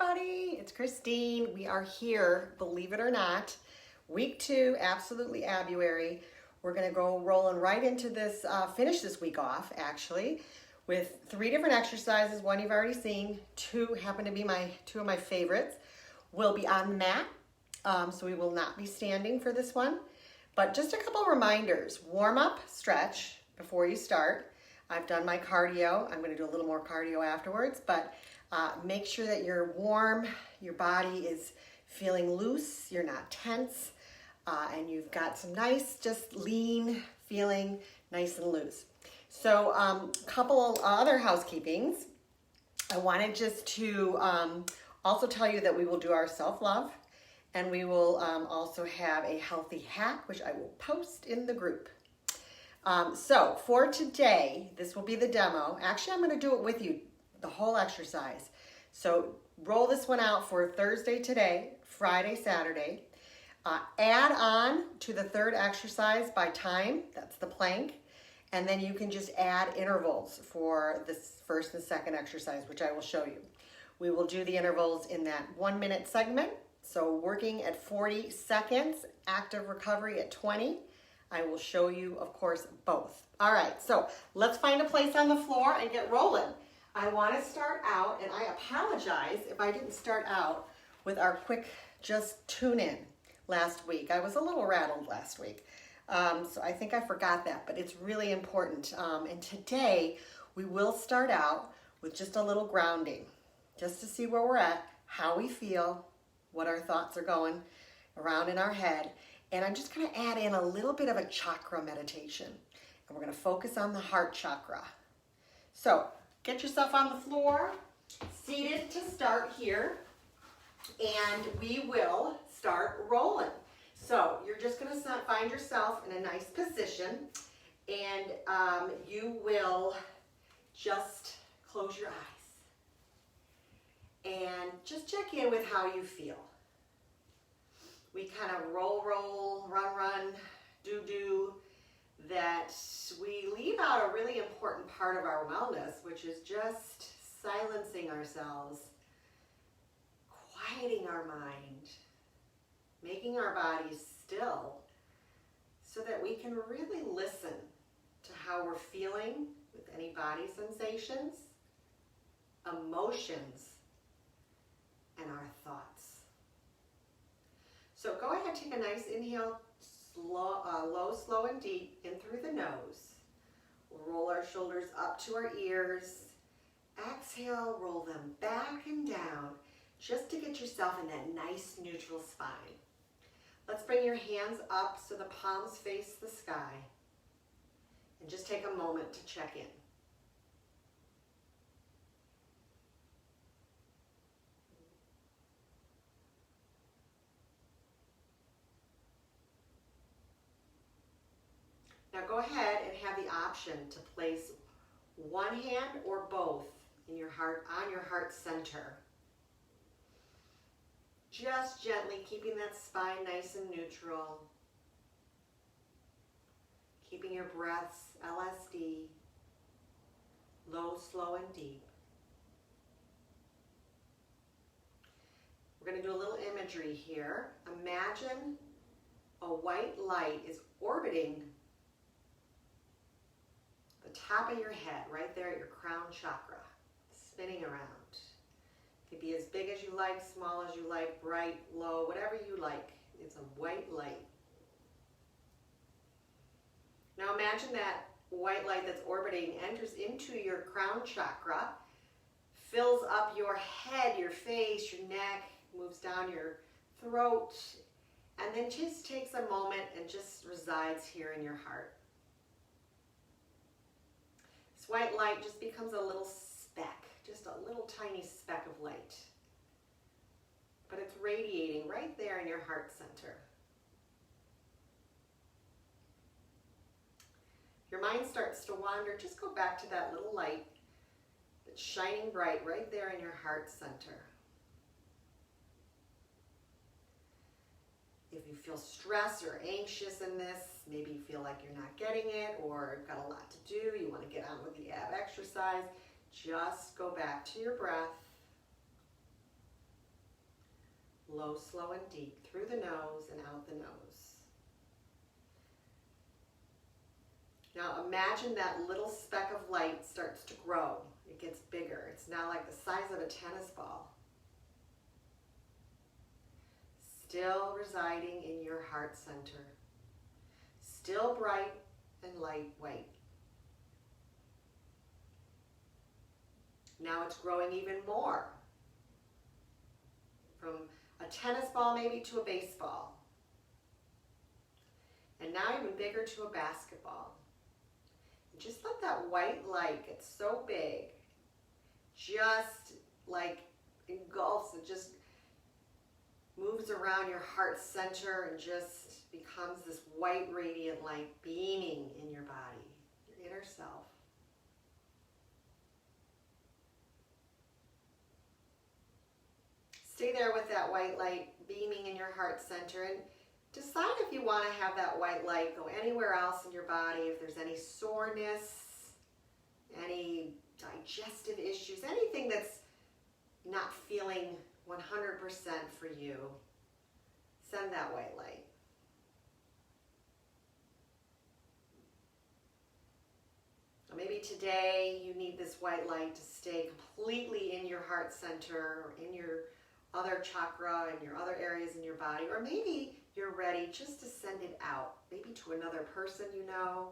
everybody, it's Christine. We are here, believe it or not, week 2, Absolutely ABBuary. We're gonna go rolling right into this, finish this week off actually, with 3 different exercises. One you've already seen, 2 happen to be two of my favorites. We'll be on the mat, so we will not be standing for this one. But just a couple reminders, warm up, stretch before you start. I've done my cardio. I'm gonna do a little more cardio afterwards, but make sure that you're warm, your body is feeling loose, you're not tense, and you've got some nice, just lean feeling, nice and loose. So couple other housekeepings. I wanted just to also tell you that we will do our self-love, and we will also have a healthy hack, which I will post in the group. So for today, this will be the demo. Actually, I'm going to do it with you, the whole exercise. So roll this one out for Thursday today, Friday, Saturday. Add on to the 3rd exercise by time, that's the plank, and then you can just add intervals for this 1st and 2nd exercise, which I will show you. We will do the intervals in that 1-minute segment, so working at 40 seconds, active recovery at 20. I will show you, of course, both. All right, so let's find a place on the floor and get rolling. I want to start out, and I apologize if I didn't start out with our quick just tune in last week. I was a little rattled last week, so I think I forgot that, but it's really important. And today we will start out with just a little grounding, just to see where we're at, how we feel, what our thoughts are going around in our head. And I'm just going to add in a little bit of a chakra meditation, and we're going to focus on the heart chakra. So get yourself on the floor, seated to start here, and we will start rolling. So you're just going to find yourself in a nice position, and you will just close your eyes and just check in with how you feel. We kind of roll, run, do, that we leave out a really important part of our wellness, which is just silencing ourselves, quieting our mind, making our bodies still so that we can really listen to how we're feeling with any body sensations, emotions, and our thoughts. So go ahead, take a nice inhale, low, slow, and deep in through the nose. We'll roll our shoulders up to our ears. Exhale, roll them back and down, just to get yourself in that nice neutral spine. Let's bring your hands up so the palms face the sky. And just take a moment to check in. Now go ahead and have the option to place one hand or both in your heart, on your heart center. Just gently keeping that spine nice and neutral. Keeping your breaths LSD, low, slow, and deep. We're going to do a little imagery here. Imagine a white light is orbiting the top of your head, right there at your crown chakra, spinning around. It could be as big as you like, small as you like, bright, low, whatever you like. It's a white light. Now imagine that white light that's orbiting enters into your crown chakra, fills up your head, your face, your neck, moves down your throat, and then just takes a moment and just resides here in your heart. This white light just becomes a little speck, just a little tiny speck of light. But it's radiating right there in your heart center. If your mind starts to wander, just go back to that little light that's shining bright right there in your heart center. If you feel stressed or anxious in this, maybe you feel like you're not getting it or you've got a lot to do, you want to get on with the ab exercise, just go back to your breath. Blow slow and deep through the nose and out the nose. Now imagine that little speck of light starts to grow. It gets bigger. It's now like the size of a tennis ball. Still residing in your heart center. Still bright and lightweight. Now it's growing even more. From a tennis ball maybe to a baseball. And now even bigger to a basketball. And just let that white light get so big. Just like engulfs it, just moves around your heart center and just becomes this white radiant light beaming in your body, your inner self. Stay there with that white light beaming in your heart center and decide if you want to have that white light go anywhere else in your body, if there's any soreness, any digestive issues, anything that's not feeling 100% for you. Send that white light. Maybe today you need this white light to stay completely in your heart center or in your other chakra and your other areas in your body, or maybe you're ready just to send it out, maybe to another person you know,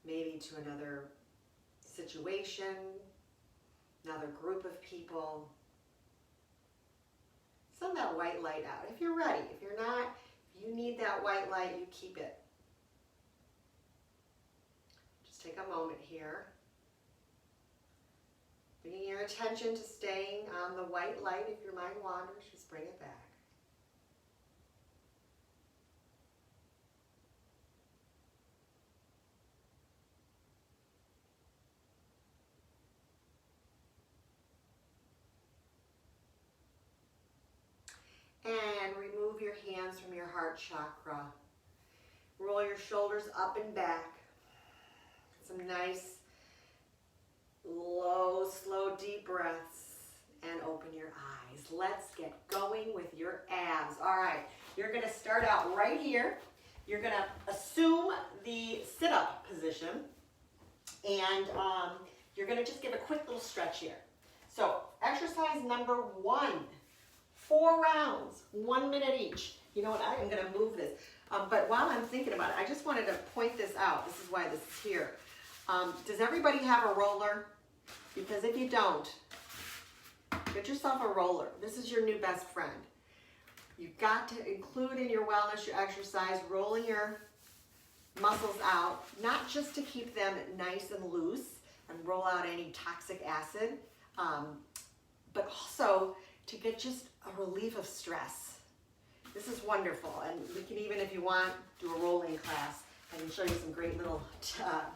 maybe to another situation, another group of people. Send that white light out if you're ready. If you're not, if you need that white light, you keep it. Just take a moment here. Bringing your attention to staying on the white light. If your mind wanders, just bring it back. And remove your hands from your heart chakra. Roll your shoulders up and back. Some nice low, slow, deep breaths, and open your eyes. Let's get going with your abs. All right, you're gonna start out right here. You're gonna assume the sit-up position, and you're gonna just give a quick little stretch here. So exercise number 1, 4 rounds, 1 minute each. You know what, I am gonna move this. But while I'm thinking about it, I just wanted to point this out. This is why this is here. Does everybody have a roller? Because if you don't, get yourself a roller. This is your new best friend. You've got to include in your wellness, your exercise, rolling your muscles out, not just to keep them nice and loose and roll out any toxic acid, but also to get just a relief of stress. This is wonderful, and we can even, if you want, do a rolling class. I can show you some great little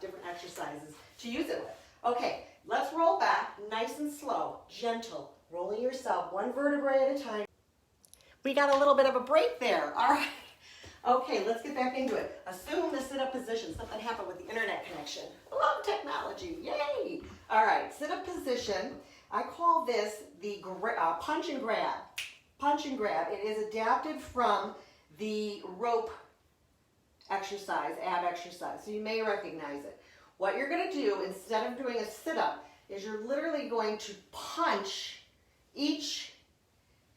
different exercises to use it with. Okay, let's roll back, nice and slow, gentle, rolling yourself 1 vertebrae at a time. We got a little bit of a break there, all right. Okay, let's get back into it. Assume the sit-up position. Something happened with the internet connection. I love technology, yay! All right, sit-up position. I call this the punch and grab. Punch and grab. It is adapted from the rope exercise, ab exercise, so you may recognize it. What you're going to do, instead of doing a sit-up, is you're literally going to punch each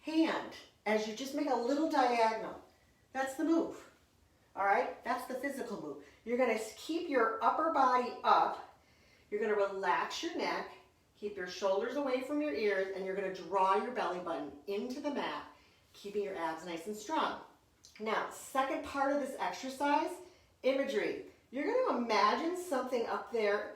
hand as you just make a little diagonal. That's the move. All right? That's the physical move. You're going to keep your upper body up. You're going to relax your neck, keep your shoulders away from your ears, and you're going to draw your belly button into the mat, keeping your abs nice and strong. Now, second part of this exercise, imagery. You're going to imagine something up there,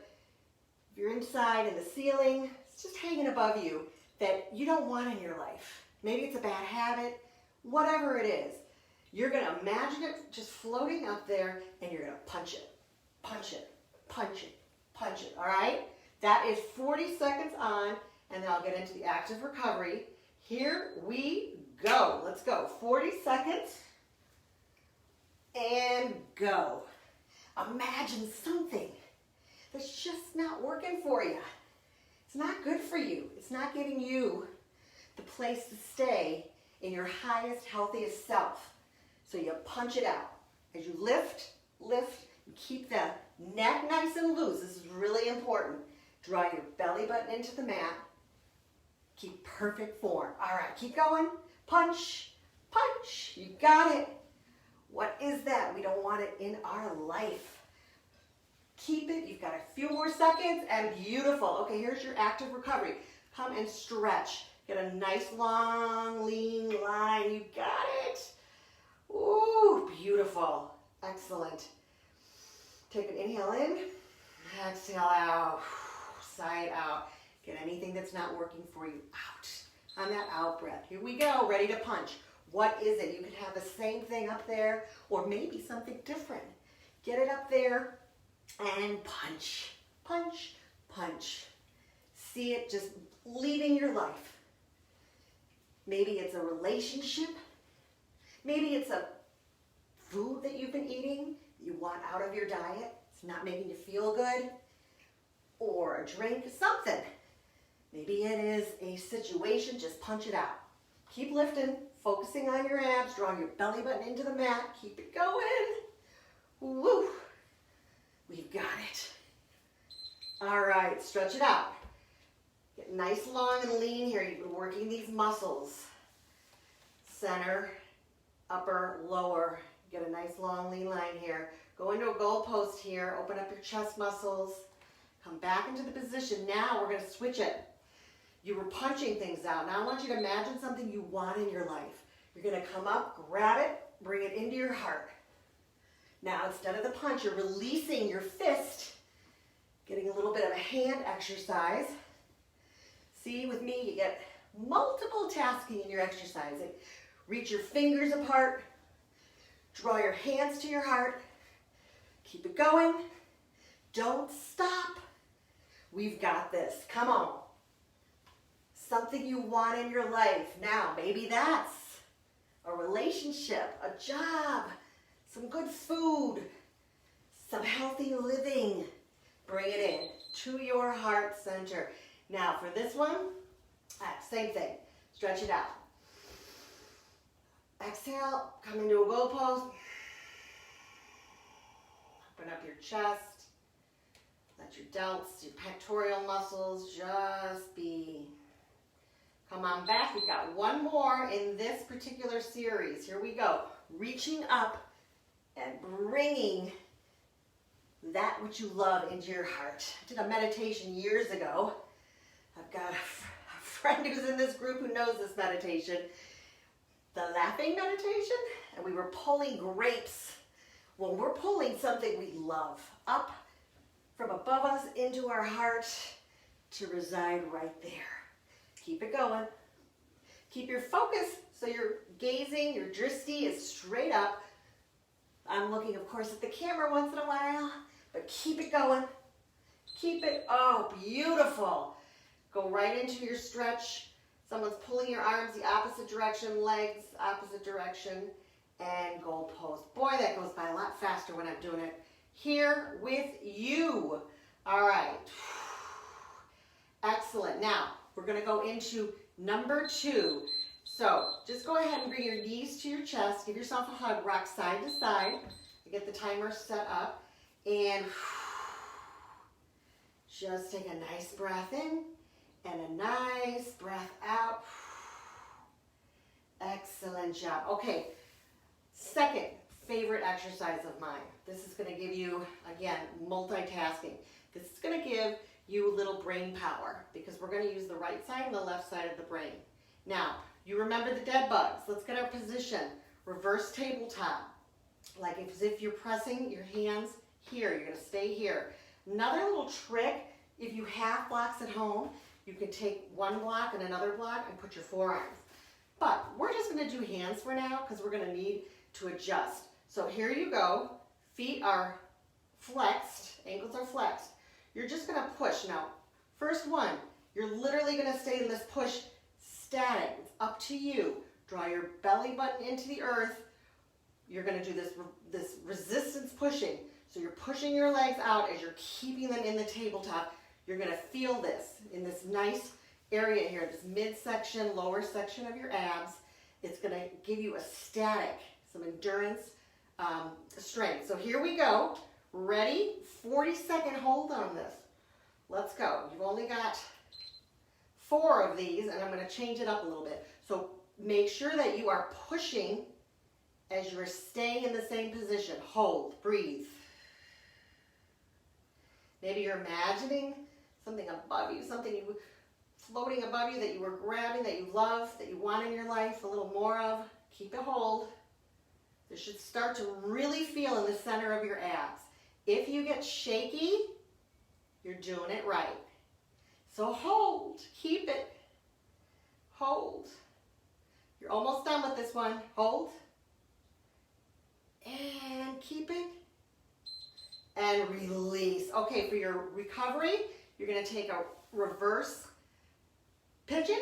if you're inside in the ceiling, it's just hanging above you, that you don't want in your life. Maybe it's a bad habit, whatever it is. You're going to imagine it just floating up there, and you're going to punch it, punch it, punch it, punch it, all right? That is 40 seconds on, and then I'll get into the active recovery. Here we go. Let's go. 40 seconds, and go. Imagine something that's just not working for you. It's not good for you. It's not giving you the place to stay in your highest, healthiest self. So you punch it out. As you lift, lift, and keep the neck nice and loose. This is really important. Draw your belly button into the mat. Keep perfect form. All right, keep going. Punch, punch. You got it. What is that? We don't want it in our life. Keep it. You've got a few more seconds and beautiful. Okay, here's your active recovery. Come and stretch. Get a nice long lean line. You got it. Ooh, beautiful. Excellent. Take an inhale in. Exhale out. Side out. Get anything that's not working for you out. On that out breath. Here we go. Ready to punch. What is it? You can have the same thing up there or maybe something different. Get it up there and punch. Punch, punch. See it just leaving your life. Maybe it's a relationship. Maybe it's a food that you've been eating you want out of your diet. It's not making you feel good. Or a drink, something. Maybe it is a situation, just punch it out. Keep lifting, focusing on your abs, drawing your belly button into the mat. Keep it going. Woo. We've got it. All right, stretch it out. Get nice, long, and lean here. You've been working these muscles. Center, upper, lower. Get a nice, long, lean line here. Go into a goalpost here. Open up your chest muscles. Come back into the position. Now we're going to switch it. You were punching things out. Now I want you to imagine something you want in your life. You're going to come up, grab it, bring it into your heart. Now instead of the punch, you're releasing your fist, getting a little bit of a hand exercise. See, with me, you get multiple tasking in your exercising. Reach your fingers apart. Draw your hands to your heart. Keep it going. Don't stop. We've got this. Come on. Something you want in your life. Now, maybe that's a relationship, a job, some good food, some healthy living. Bring it in to your heart center. Now, for this one, same thing. Stretch it out. Exhale, come into a goalpost. Open up your chest. Let your delts, your pectoral muscles just be. Come on back. We've got one more in this particular series. Here we go. Reaching up and bringing that which you love into your heart. I did a meditation years ago. I've got a friend who's in this group who knows this meditation. The laughing meditation. And we were pulling grapes. Well, we're pulling something we love up from above us into our heart to reside right there. Keep it going. Keep your focus so you're gazing, your drishti is straight up. I'm looking, of course, at the camera once in a while, but keep it going. Keep it, oh, beautiful. Go right into your stretch. Someone's pulling your arms the opposite direction, legs opposite direction, and goalpost. Boy, that goes by a lot faster when I'm doing it here with you. All right. Excellent. Now, we're going to go into number 2. So just go ahead and bring your knees to your chest. Give yourself a hug. Rock side to side. Get the timer set up. And just take a nice breath in and a nice breath out. Excellent job. Okay, second favorite exercise of mine. This is going to give you, again, multitasking. This is going to give you a little brain power because we're going to use the right side and the left side of the brain. Now, you remember the dead bugs. Let's get our position. Reverse tabletop. Like as if you're pressing your hands here. You're going to stay here. Another little trick, if you have blocks at home, you can take one block and another block and put your forearms. But we're just going to do hands for now because we're going to need to adjust. So here you go. Feet are flexed. Ankles are flexed. You're just going to push. Now, first one, you're literally going to stay in this push static. It's up to you. Draw your belly button into the earth. You're going to do this resistance pushing. So you're pushing your legs out as you're keeping them in the tabletop. You're going to feel this in this nice area here, this midsection, lower section of your abs. It's gonna give you a static, some endurance, strength. So here we go. Ready? 40-second hold on this. Let's go. You've only got 4 of these, and I'm gonna change it up a little bit. So make sure that you are pushing as you're staying in the same position. Hold, breathe. Maybe you're imagining something above you, something floating above you that you were grabbing, that you love, that you want in your life, a little more of. Keep it hold. This should start to really feel in the center of your abs. If you get shaky, you're doing it right. So hold, keep it, hold. You're almost done with this one. Hold, and keep it, and release. Okay, for your recovery, you're gonna take a reverse pigeon,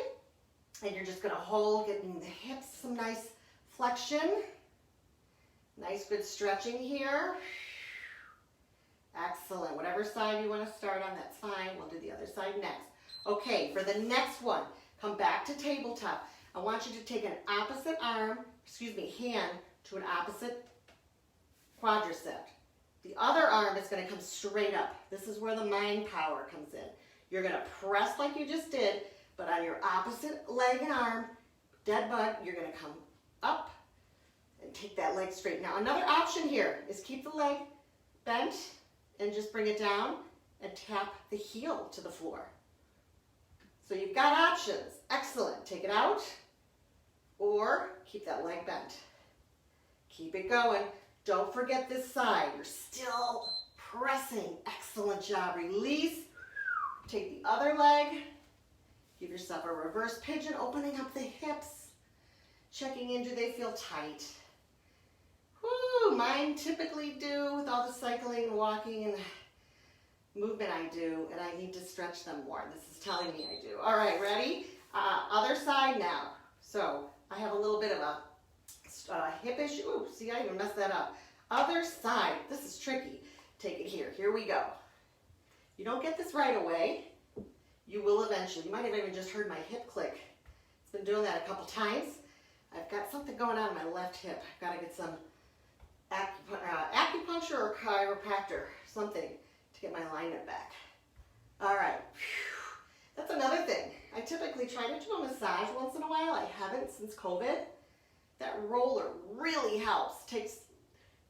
and you're just gonna hold, getting the hips some nice flexion. Nice good stretching here. Excellent. Whatever side you want to start on, that's fine. We'll do the other side next. Okay, for the next one, come back to tabletop. I want you to take an opposite hand to an opposite quadricep. The other arm is going to come straight up. This is where the mind power comes in. You're going to press like you just did, but on your opposite leg and arm, dead bug, you're going to come up and take that leg straight. Now, another option here is keep the leg bent and just bring it down and tap the heel to the floor. So you've got options. Excellent. Take it out or keep that leg bent. Keep it going. Don't forget this side. You're still pressing. Excellent job. Release. Take the other leg. Give yourself a reverse pigeon, opening up the hips. Checking in, do they feel tight? Woo, mine typically do with all the cycling and walking and movement I do, and I need to stretch them more. This is telling me I do. All right, ready? Other side now. So I have a little bit of a hip issue. Ooh, see, I even messed that up. Other side. This is tricky. Take it here. Here we go. You don't get this right away. You will eventually. You might have even just heard my hip click. It's been doing that a couple times. I've got something going on in my left hip. I've got to get some acupuncture or chiropractor, something to get my alignment back. All right. Whew. That's another thing. I typically try to do a massage once in a while. I haven't since COVID. That roller really helps. Takes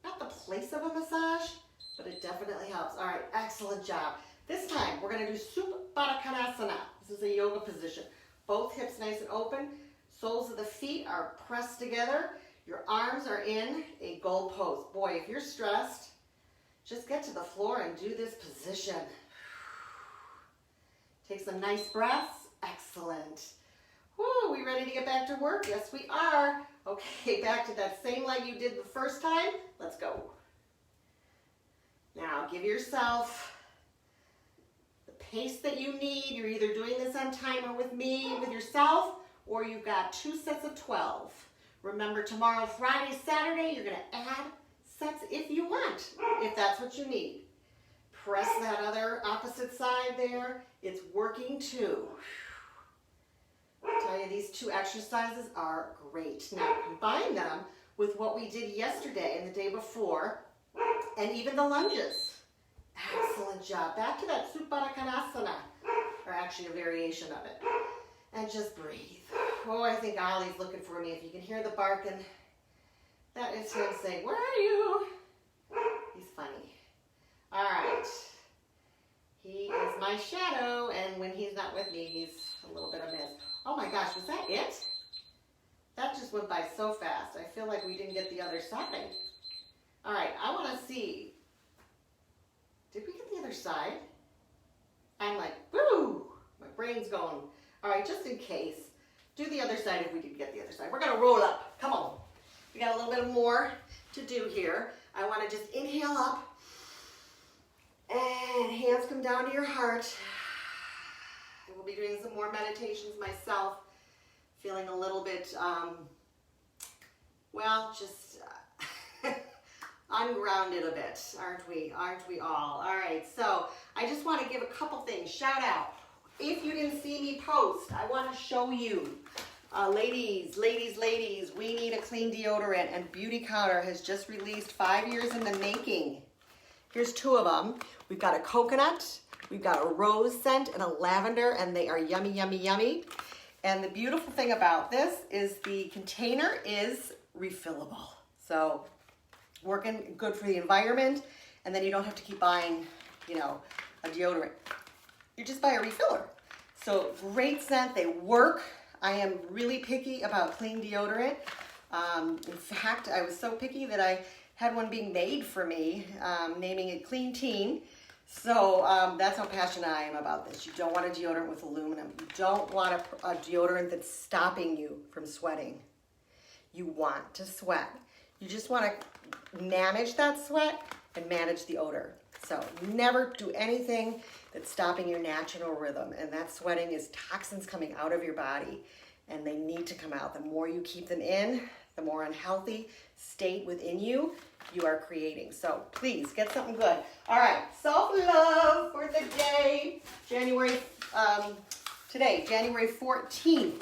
not the place of a massage, but it definitely helps. All right, excellent job. This time, we're going to do Supta. This is a yoga position. Both hips nice and open. Soles of the feet are pressed together. Your arms are in a goal pose. Boy, if you're stressed, just get to the floor and do this position. Take some nice breaths. Excellent. Woo, we ready to get back to work? Yes, we are. Okay, back to that same leg you did the first time. Let's go. Now, give yourself the pace that you need. You're either doing this on timer with me, with yourself, or you've got 2 sets of 12. Remember, tomorrow, Friday, Saturday, you're going to add sets if you want, if that's what you need. Press that other opposite side there. It's working too. I tell you, these 2 exercises are great. Now, combine them with what we did yesterday and the day before, and even the lunges. Excellent job. Back to that Supta, or actually a variation of it. And just breathe. Oh, I think Ollie's looking for me. If you can hear the barking, that is him saying, "Where are you?" He's funny. All right. He is my shadow, and when he's not with me, he's a little bit of a miss. Oh my gosh, was that it? That just went by so fast. I feel like we didn't get the other side. All right, I want to see. Did we get the other side? I'm like, woo! My brain's going. All right, just in case, do the other side if we did get the other side. We're going to roll up. Come on. We got a little bit more to do here. I want to just inhale up. And hands come down to your heart. I will be doing some more meditations myself. Feeling a little bit, just ungrounded a bit, aren't we? Aren't we all? All right, so I just want to give a couple things. Shout out. If you didn't see me post, I want to show you Ladies, we need a clean deodorant, and Beauty Counter has just released 5 years in the making. Here's 2 of them. We've got a coconut, we've got a rose scent, and a lavender, and they are yummy, yummy, yummy. And the beautiful thing about this is the container is refillable. So working good for the environment, and then you don't have to keep buying, a deodorant. You just buy a refiller. So great scent, they work. I am really picky about clean deodorant. In fact, I was so picky that I had one being made for me, naming it Clean Teen. So that's how passionate I am about this. You don't want a deodorant with aluminum. You don't want a deodorant that's stopping you from sweating. You want to sweat. You just want to manage that sweat and manage the odor. So never do anything that's stopping your natural rhythm. And that sweating is toxins coming out of your body, and they need to come out. The more you keep them in, the more unhealthy state within you are creating. So please get something good. All right, self-love for the day. January 14th,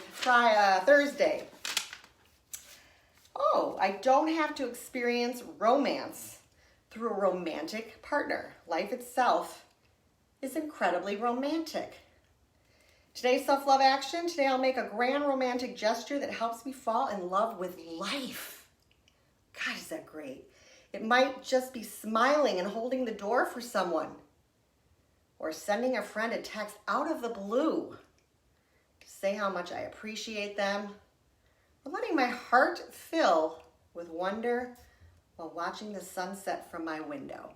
Thursday. Oh, I don't have to experience romance through a romantic partner. Life itself is incredibly romantic. Today's self-love action. Today I'll make a grand romantic gesture that helps me fall in love with life. God, is that great? It might just be smiling and holding the door for someone, or sending a friend a text out of the blue to say how much I appreciate them, or letting my heart fill with wonder while watching the sunset from my window.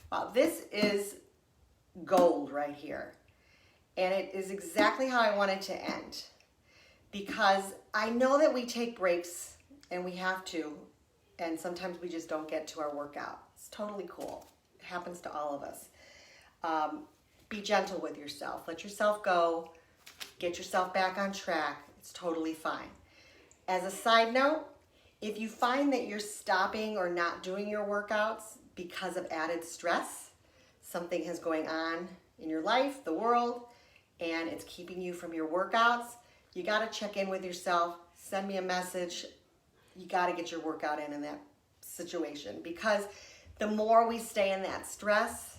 Wow, this is gold right here. And it is exactly how I want it to end, because I know that we take breaks, and we have to, and sometimes we just don't get to our workout. It's totally cool. It happens to all of us. Be gentle with yourself. Let yourself go. Get yourself back on track. It's totally fine. As a side note, if you find that you're stopping or not doing your workouts because of added stress, something is going on in your life, the world, and it's keeping you from your workouts, you got to check in with yourself. Send me a message. You got to get your workout in that situation, because the more we stay in that stress,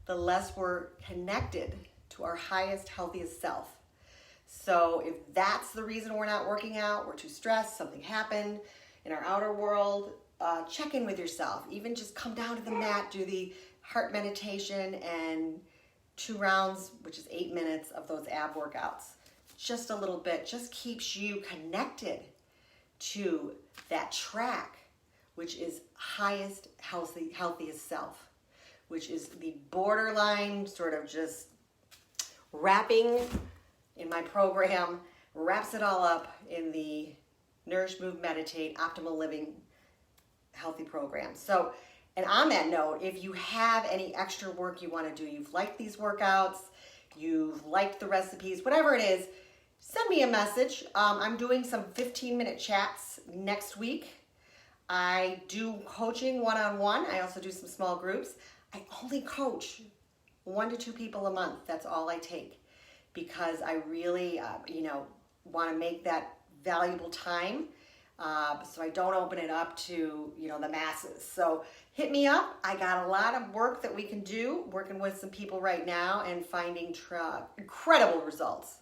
the less we're connected to our highest, healthiest self. So if that's the reason we're not working out, we're too stressed, something happened in our outer world, check in with yourself. Even just come down to the mat, do the heart meditation and 2 rounds, which is 8 minutes of those ab workouts. Just a little bit, just keeps you connected to that track, which is highest, healthiest self, which is the borderline sort of just wrapping in my program, wraps it all up in the Nourish, Move, Meditate, Optimal Living Healthy program. So, and on that note, if you have any extra work you want to do, you've liked these workouts, you've liked the recipes, whatever it is, send me a message. I'm doing some 15-minute chats next week. I do coaching one-on-one. I also do some small groups. I only coach 1 to 2 people a month. That's all I take, because I really, want to make that valuable time. So I don't open it up to, the masses. So hit me up. I got a lot of work that we can do, working with some people right now and finding incredible results.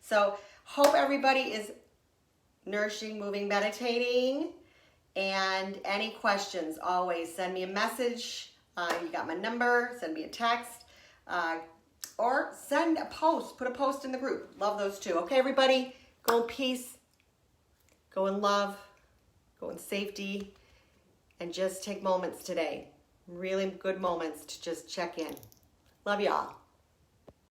So hope everybody is nourishing, moving, meditating. And any questions, always send me a message. You got my number, send me a text, or send a post, put a post in the group. Love those too. Okay, everybody, go in peace, go in love, go in safety, and just take moments today. Really good moments to just check in. Love y'all.